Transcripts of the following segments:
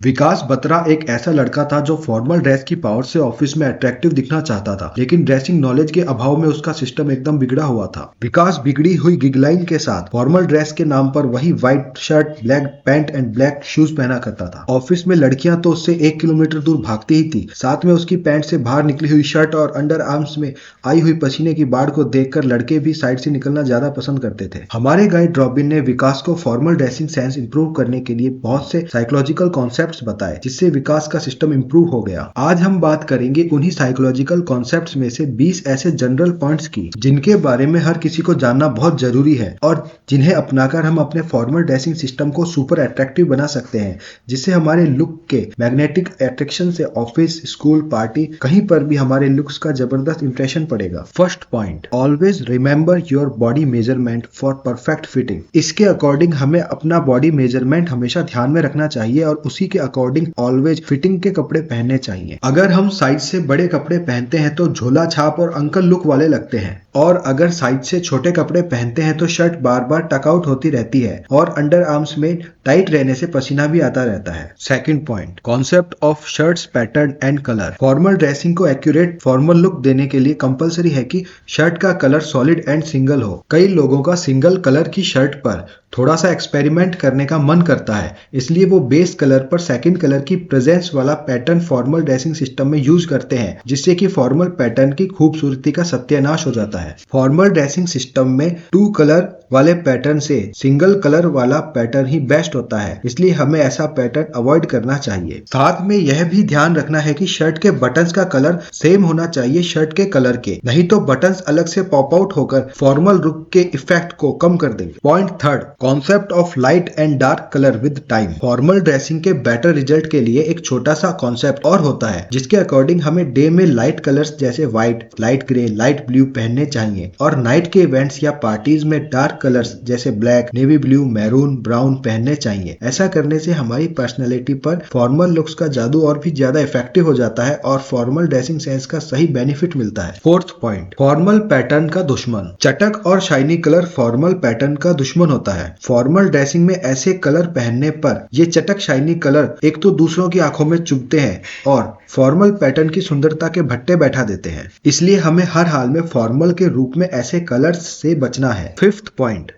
विकास बत्रा एक ऐसा लड़का था जो फॉर्मल ड्रेस की पावर से ऑफिस में अट्रैक्टिव दिखना चाहता था, लेकिन ड्रेसिंग नॉलेज के अभाव में उसका सिस्टम एकदम बिगड़ा हुआ था। विकास बिगड़ी हुई गिगलाइन के साथ फॉर्मल ड्रेस के नाम पर वही white shirt, black pant and black shoes पहना करता था। ऑफिस में लड़कियां तो उससे 1 किलोमीटर दूर भागती ही थी। साथ में उसकी पैंट से बाहर निकली हुई शर्ट और अंडर आर्म्स में आई हुई पसीने की बाढ़ को देखकर लड़के भी साइड से निकलना ज्यादा पसंद करते थे। हमारे गाइड रॉबिन ने विकास को फॉर्मल ड्रेसिंग सेंस इंप्रूव करने के लिए बहुत से साइकोलॉजिकल कॉन्सेप्ट्स बताए, जिससे विकास का सिस्टम इंप्रूव हो गया। आज हम बात करेंगे उन्हीं साइकोलॉजिकल कॉन्सेप्ट्स में से 20 ऐसे जनरल पॉइंट्स की जिनके बारे में हर किसी को जानना बहुत जरूरी है और जिन्हें अपनाकर हम अपने फॉर्मल ड्रेसिंग सिस्टम को सुपर अट्रैक्टिव बना सकते हैं, जिससे हमारे लुक के मैग्नेटिक अट्रैक्शन से ऑफिस, स्कूल, पार्टी कहीं पर भी हमारे लुक्स का जबरदस्त इंप्रेशन पड़ेगा। First point, always remember your body measurement for perfect fitting. इसके अकॉर्डिंग हमें अपना बॉडी मेजरमेंट हमेशा ध्यान में रखना चाहिए और उसी के अकॉर्डिंग ऑलवेज फिटिंग के कपड़े पहनने चाहिए। अगर हम साइज से बड़े कपड़े पहनते हैं तो झोला छाप और अंकल लुक वाले लगते हैं, और अगर साइज से छोटे कपड़े पहनते हैं तो शर्ट बार बार टक आउट होती रहती है और अंडर आर्म्स में टाइट रहने से पसीना भी आता रहता है। Second point, concept of shirts pattern and colour. Formal dressing को एक्यूरेट फॉर्मल लुक देने के लिए कंपलसरी है कि शर्ट का कलर सॉलिड एंड सिंगल हो। कई लोगों का सिंगल कलर की शर्ट पर थोड़ा सा एक्सपेरिमेंट करने का मन करता है, इसलिए वो बेस कलर पर सेकंड कलर की प्रेजेंस वाला पैटर्न फॉर्मल ड्रेसिंग सिस्टम में यूज करते हैं, जिससे कि फॉर्मल पैटर्न की खूबसूरती का सत्यानाश हो जाता है। फॉर्मल ड्रेसिंग सिस्टम में 2 कलर वाले पैटर्न से सिंगल कलर वाला पैटर्न ही बेस्ट होता है, इसलिए हमें ऐसा पैटर्न अवॉइड करना चाहिए। साथ में यह भी ध्यान रखना है कि शर्ट के बटन्स का कलर सेम होना चाहिए शर्ट के कलर के, नहीं तो बटन्स अलग से पॉप आउट होकर फॉर्मल लुक के इफेक्ट को कम कर देंगे। Point third, concept of light and dark colour with time. Formal dressing के बेटर रिजल्ट के लिए एक छोटा सा कॉन्सेप्ट और होता है, जिसके अकॉर्डिंग हमें डे में लाइट कलर्स जैसे white, light grey, light blue पहनने चाहिए और नाइट के इवेंट्स या पार्टीज में डार्क कलर्स जैसे black, navy blue, maroon, brown पहनने चाहिए। ऐसा करने से हमारी पर्सनैलिटी पर फॉर्मल लुक्स का जादू और भी ज्यादा इफेक्टिव हो जाता है और फॉर्मल ड्रेसिंग सेंस का सही बेनिफिट मिलता है। फोर्थ पॉइंट, फॉर्मल पैटर्न का दुश्मन। चटक और शाइनी कलर फॉर्मल पैटर्न का दुश्मन होता है। फॉर्मल ड्रेसिंग में ऐसे कलर पहनने पर ये चटक शाइनी कलर एक तो दूसरों की आंखों में चुभते हैं और फॉर्मल पैटर्न की सुंदरता के भट्टे बैठा देते हैं, इसलिए हमें हर हाल में फॉर्मल के रूप में ऐसे कलर्स से बचना है। Fifth point,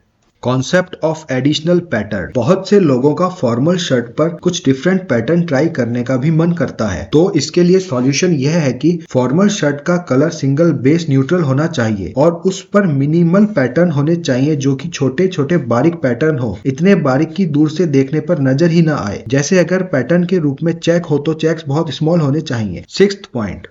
concept of additional pattern. बहुत से लोगों का फॉर्मल शर्ट पर कुछ डिफरेंट पैटर्न ट्राई करने का भी मन करता है, तो इसके लिए सॉल्यूशन यह है कि फॉर्मल शर्ट का कलर सिंगल बेस न्यूट्रल होना चाहिए और उस पर मिनिमल पैटर्न होने चाहिए जो कि छोटे छोटे बारीक पैटर्न हो, इतने बारीक की दूर से देखने पर नजर ही ना आए। जैसे अगर पैटर्न के रूप में चेक हो तो चेक्स बहुत स्मॉल होने चाहिए। सिक्स्थ पॉइंट,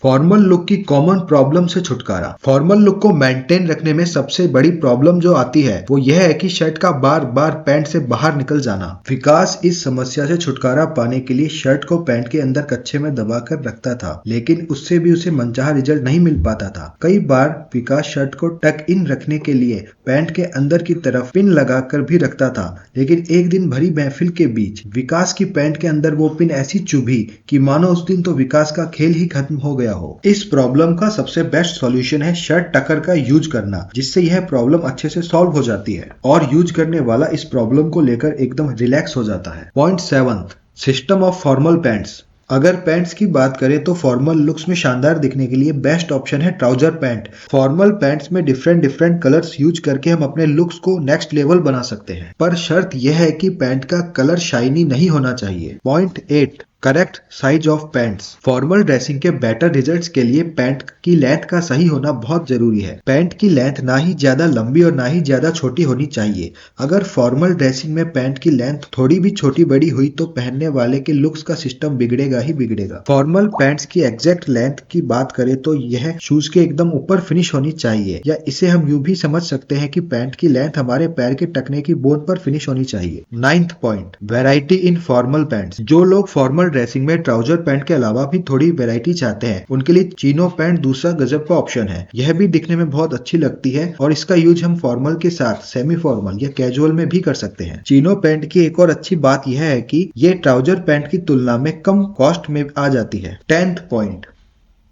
फॉर्मल लुक की कॉमन प्रॉब्लम से छुटकारा। फॉर्मल लुक को मेंटेन रखने में सबसे बड़ी प्रॉब्लम जो आती है वो यह है कि शर्ट का बार बार पैंट से बाहर निकल जाना। विकास इस समस्या से छुटकारा पाने के लिए शर्ट को पैंट के अंदर कच्छे में दबाकर रखता था, लेकिन उससे भी उसे मनचाहा रिजल्ट नहीं मिल पाता था। कई बार विकास शर्ट को टक इन रखने के लिए पैंट के अंदर की तरफ पिन लगाकर भी रखता था, लेकिन एक दिन भरी महफिल के बीच विकास की पैंट के अंदर वो पिन ऐसी चुभी कि मानो उस दिन तो विकास का खेल ही खत्म हो गया हो। इस प्रॉब्लम का सबसे बेस्ट सॉल्यूशन है शर्ट टकर का यूज करना, जिससे यह प्रॉब्लम अच्छे से सॉल्व हो जाती है और यूज करने वाला इस प्रॉब्लम को लेकर एकदम रिलैक्स हो जाता है। Point seventh, system of formal pants. अगर पैंट्स की बात करें तो फॉर्मल लुक्स में शानदार दिखने के लिए बेस्ट ऑप्शन है ट्राउजर पैंट। फॉर्मल पैंट्स में डिफरेंट कलर्स यूज करके हम अपने लुक्स को नेक्स्ट लेवल बना सकते हैं, पर शर्त यह है कि पैंट का कलर शाइनी नहीं होना चाहिए। Point 8, correct size of pants. Formal dressing के बेटर रिजल्ट्स के लिए पैंट की लेंथ का सही होना बहुत जरूरी है। पैंट की लेंथ ना ही ज्यादा लंबी और ना ही ज्यादा छोटी होनी चाहिए। अगर फॉर्मल ड्रेसिंग में पैंट की लेंथ थोड़ी भी छोटी बड़ी हुई तो पहनने वाले के लुक्स का सिस्टम बिगड़ेगा ही बिगड़ेगा। फॉर्मल पैंट्स की एग्जैक्ट लेंथ की बात करें तो यह शूज के एकदम ऊपर फिनिश होनी चाहिए, या इसे हम यूं भी समझ सकते हैं कि पैंट की लेंथ हमारे पैर के टखने की बोन पर फिनिश होनी चाहिए। 9th point, variety in formal pants. जो लोग फॉर्मल ड्रेसिंग में ट्राउजर पैंट के अलावा भी थोड़ी वैरायटी चाहते हैं, उनके लिए चीनो पैंट दूसरा गजब का ऑप्शन है। यह भी दिखने में बहुत अच्छी लगती है और इसका यूज हम फॉर्मल के साथ सेमी फॉर्मल या कैजुअल में भी कर सकते हैं। चीनो पैंट की एक और अच्छी बात यह है कि ये ट्राउजर पैंट की तुलना में कम कॉस्ट में आ जाती है। 10th point,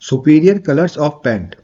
superior colours of pant.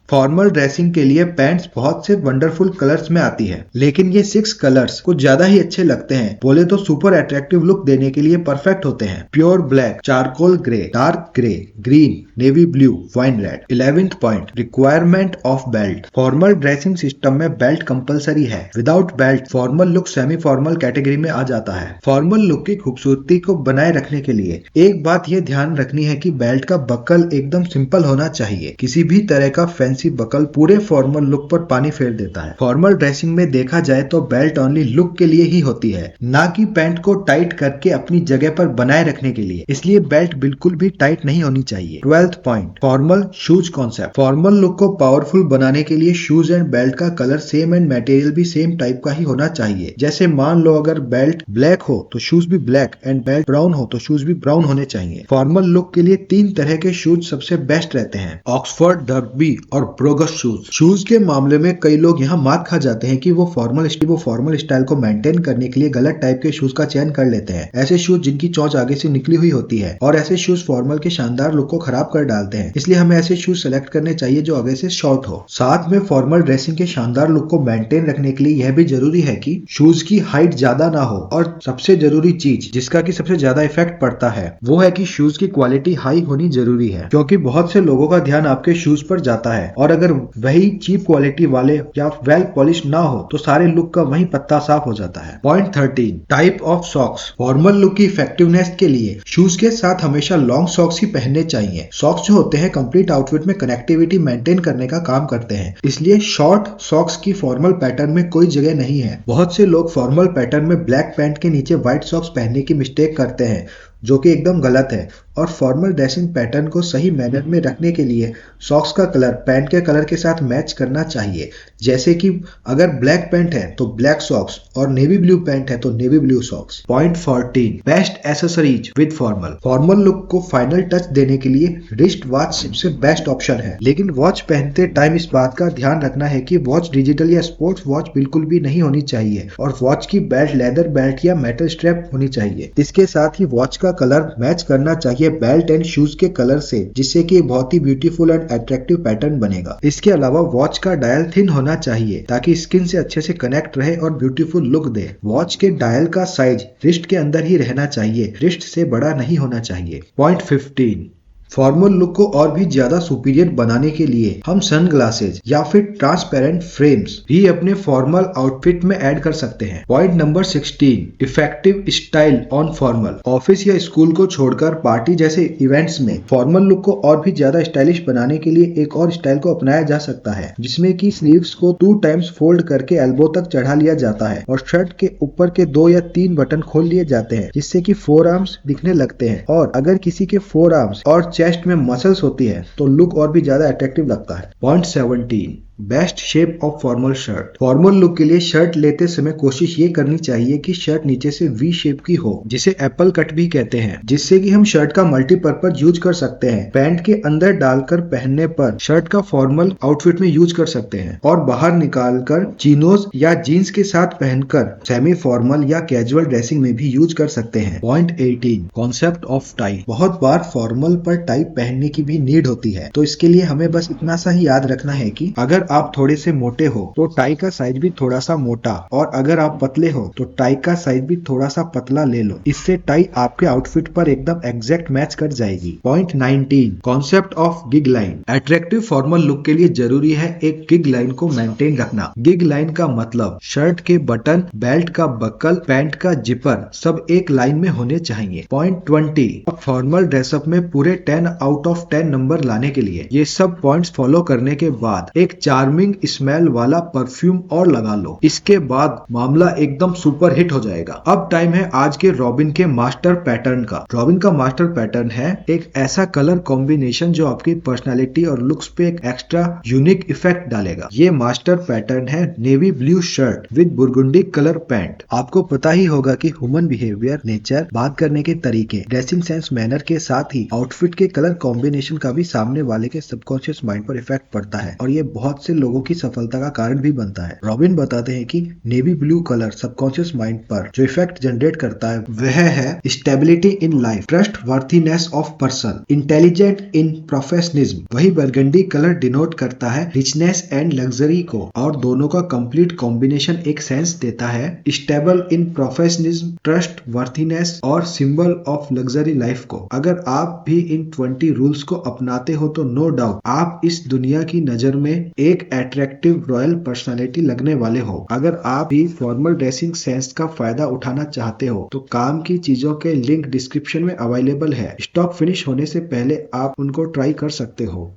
Formal dressing के लिए पैंट्स बहुत से वंडरफुल कलर्स में आती है, लेकिन ये 6 कलर्स कुछ ज्यादा ही अच्छे लगते हैं। बोले तो सुपर अट्रैक्टिव लुक देने के लिए परफेक्ट होते हैं। Pure black, charcoal grey, dark grey, green, navy blue, wine red. 11th point, requirement of belt. Formal dressing system में बेल्ट कंपलसरी है। Without belt formal look semi formal category में आ जाता है। फॉर्मल लुक की खूबसूरती को बनाए रखने के लिए एक बात ये ध्यान रखनी है कि बेल्ट का बकल एकदम सिंपल होना चाहिए। किसी भी तरह का फैंसी बकल पूरे फॉर्मल लुक पर पानी फेर देता है। फॉर्मल ड्रेसिंग में देखा जाए तो बेल्ट ओनली लुक के लिए ही होती है, ना कि पैंट को टाइट करके अपनी जगह पर बनाए रखने के लिए। इसलिए बेल्ट बिल्कुल भी टाइट नहीं होनी चाहिए। 12th point, formal shoes concept. Formal look को पावरफुल बनाने के लिए शूज एंड बेल्ट का कलर सेम एंड मटेरियल भी सेम टाइप का ही होना चाहिए। जैसे मान लो अगर बेल्ट ब्लैक हो तो शूज भी ब्लैक एंड बेल्ट ब्राउन हो तो शूज भी ब्राउन होने चाहिए। फॉर्मल लुक के लिए 3 तरह के शूज सबसे बेस्ट रहते हैं, ऑक्सफोर्ड, डर्बी और ब्रोगस शूज। शूज के मामले में कई लोग यहाँ मात खा जाते हैं कि वो फॉर्मल स्टाइल को मेंटेन करने के लिए गलत टाइप के शूज का चयन कर लेते हैं। ऐसे शूज जिनकी चोंच आगे से निकली हुई होती है, और ऐसे शूज फॉर्मल के शानदार लुक को खराब कर डालते हैं। इसलिए हमें ऐसे शूज सेलेक्ट करने चाहिए जो आगे से शॉर्ट हो। साथ में फॉर्मल ड्रेसिंग के शानदार लुक को मेंटेन रखने के लिए यह भी जरूरी है कि शूज की हाइट ज्यादा ना हो, और सबसे जरूरी चीज जिसका की सबसे ज्यादा इफेक्ट पड़ता है वो है कि शूज की क्वालिटी हाई होनी जरूरी है, क्योंकि बहुत से लोगों का ध्यान आपके शूज पर जाता है, और अगर वही चीप क्वालिटी वाले या वेल पॉलिश ना हो तो सारे लुक का वही पत्ता साफ हो जाता है। Point 13, type of socks. Formal look की इफेक्टिवनेस के लिए शूज के साथ हमेशा लॉन्ग सॉक्स ही पहनने चाहिए। सॉक्स जो होते हैं कंप्लीट आउटफिट में कनेक्टिविटी मेंटेन करने का काम करते हैं, इसलिए शॉर्ट सॉक्स की फॉर्मल पैटर्न में कोई जगह नहीं है। बहुत से लोग फॉर्मल पैटर्न में ब्लैक पैंट के नीचे व्हाइट सॉक्स पहनने की मिस्टेक करते हैं, जो कि एकदम गलत है। और फॉर्मल ड्रेसिंग पैटर्न को सही मैनर में रखने के लिए सॉक्स का कलर पैंट के कलर के साथ मैच करना चाहिए। जैसे कि अगर ब्लैक पैंट है तो ब्लैक सॉक्स, और नेवी ब्लू पैंट है तो navy blue socks. Point 14, best accessories with formal. Formal look को फाइनल टच देने के लिए रिस्ट वॉच सबसे बेस्ट ऑप्शन है, लेकिन वॉच पहनते टाइम इस बात का ध्यान रखना है कि वॉच डिजिटल या स्पोर्ट्स वॉच बिल्कुल भी नहीं होनी चाहिए, और वॉच की बेल्ट लेदर बेल्ट या मेटल स्ट्रैप होनी चाहिए। इसके साथ ही वॉच का कलर मैच करना चाहिए बेल्ट एंड शूज के कलर से, जिससे कि बहुत ही ब्यूटीफुल एंड अट्रैक्टिव पैटर्न बनेगा। इसके अलावा वॉच का डायल थिन होना चाहिए ताकि स्किन से अच्छे से कनेक्ट रहे और ब्यूटीफुल लुक दे। वॉच के डायल का साइज रिस्ट के अंदर ही रहना चाहिए, रिस्ट से बड़ा नहीं होना चाहिए। पॉइंट 15, फॉर्मल लुक को और भी ज्यादा सुपीरियर बनाने के लिए हम सनग्लासेज या फिर ट्रांसपेरेंट फ्रेम्स भी अपने फॉर्मल आउटफिट में ऐड कर सकते हैं। Point number 16, effective style on formal. Office या स्कूल को छोड़कर पार्टी जैसे इवेंट्स में फॉर्मल लुक को और भी ज्यादा स्टाइलिश बनाने के लिए एक और स्टाइल को अपनाया जा सकता है, जिसमें कि स्लीव्स को 2 टाइम्स फोल्ड करके एल्बो तक चढ़ा लिया जाता है और शर्ट के ऊपर के 2 या 3 बटन खोल लिए जाते हैं, जिससे कि 4 आर्म्स दिखने लगते हैं। और अगर किसी के 4 आर्म्स और चेस्ट में मसल्स होती है तो लुक और भी ज्यादा अट्रैक्टिव लगता है। Point 17, best shape of formal shirt. Formal look के लिए शर्ट लेते समय कोशिश ये करनी चाहिए कि शर्ट नीचे से वी शेप की हो, जिसे एप्पल कट भी कहते हैं, जिससे कि हम शर्ट का मल्टीपर्पज यूज कर सकते हैं। पैंट के अंदर डालकर पहनने पर शर्ट का फॉर्मल आउटफिट में यूज कर सकते हैं, और बाहर निकालकर चिनोज या जीन्स के साथ पहनकर सेमी फॉर्मल या कैजुअल ड्रेसिंग में भी यूज कर सकते हैं। Point 18, concept of tie. बहुत बार फॉर्मल पर टाई पहनने की भी नीड होती है, तो इसके लिए हमें बस इतना सा ही याद रखना है कि अगर आप थोड़े से मोटे हो तो टाई का साइज भी थोड़ा सा मोटा, और अगर आप पतले हो तो टाई का साइज भी थोड़ा सा पतला ले लो। इससे टाई आपके आउटफिट पर एकदम एग्जैक्ट मैच कर जाएगी। Point 19, concept of gig line. Attractive formal look के लिए जरूरी है एक गिग लाइन को मेंटेन रखना। गिग लाइन का मतलब शर्ट के बटन, बेल्ट का बकल, पैंट का जिपर सब एक लाइन में होने चाहिए। पॉइंट 20, फॉर्मल ड्रेसअप में पूरे 10 आउट ऑफ 10 नंबर लाने के लिए ये सब पॉइंट्स फॉलो करने के बाद एक चार्मिंग स्मेल वाला परफ्यूम और लगा लो। इसके बाद मामला एकदम सुपर हिट हो जाएगा। अब टाइम है आज के रॉबिन के मास्टर पैटर्न का। रॉबिन का मास्टर पैटर्न है एक ऐसा कलर कॉम्बिनेशन जो आपकी पर्सनालिटी और लुक्स पे एक एक्स्ट्रा यूनिक इफेक्ट डालेगा। ये मास्टर पैटर्न है navy blue shirt with burgundy colour pant. आपको पता ही होगा कि ह्यूमन बिहेवियर, नेचर, बात करने के तरीके, ड्रेसिंग सेंस, मैनर के साथ ही आउटफिट के कलर कॉम्बिनेशन का भी सामने वाले के सबकॉन्शियस माइंड पर इफेक्ट पड़ता है, और ये बहुत बहुत से लोगों की सफलता का कारण भी बनता है। रॉबिन बताते हैं कि navy blue colour subconscious mind पर जो इफेक्ट जनरेट करता है वह है stability in life, trust worthiness of person, intelligent in professionalism. वही बरगंडी कलर डिनोट करता है रिचनेस एंड लग्जरी को, और दोनों का कंप्लीट कॉम्बिनेशन एक सेंस देता है stable in professionalism, trust worthiness और सिंबल ऑफ लग्जरी लाइफ को। अगर आप भी इन 20 रूल्स को अपनाते हो तो नो डाउट आप इस दुनिया की नजर में एक अट्रैक्टिव रॉयल पर्सनालिटी लगने वाले हो। अगर आप भी फॉर्मल ड्रेसिंग सेंस का फायदा उठाना चाहते हो तो काम की चीजों के लिंक डिस्क्रिप्शन में अवेलेबल है। स्टॉक फिनिश होने से पहले आप उनको ट्राई कर सकते हो।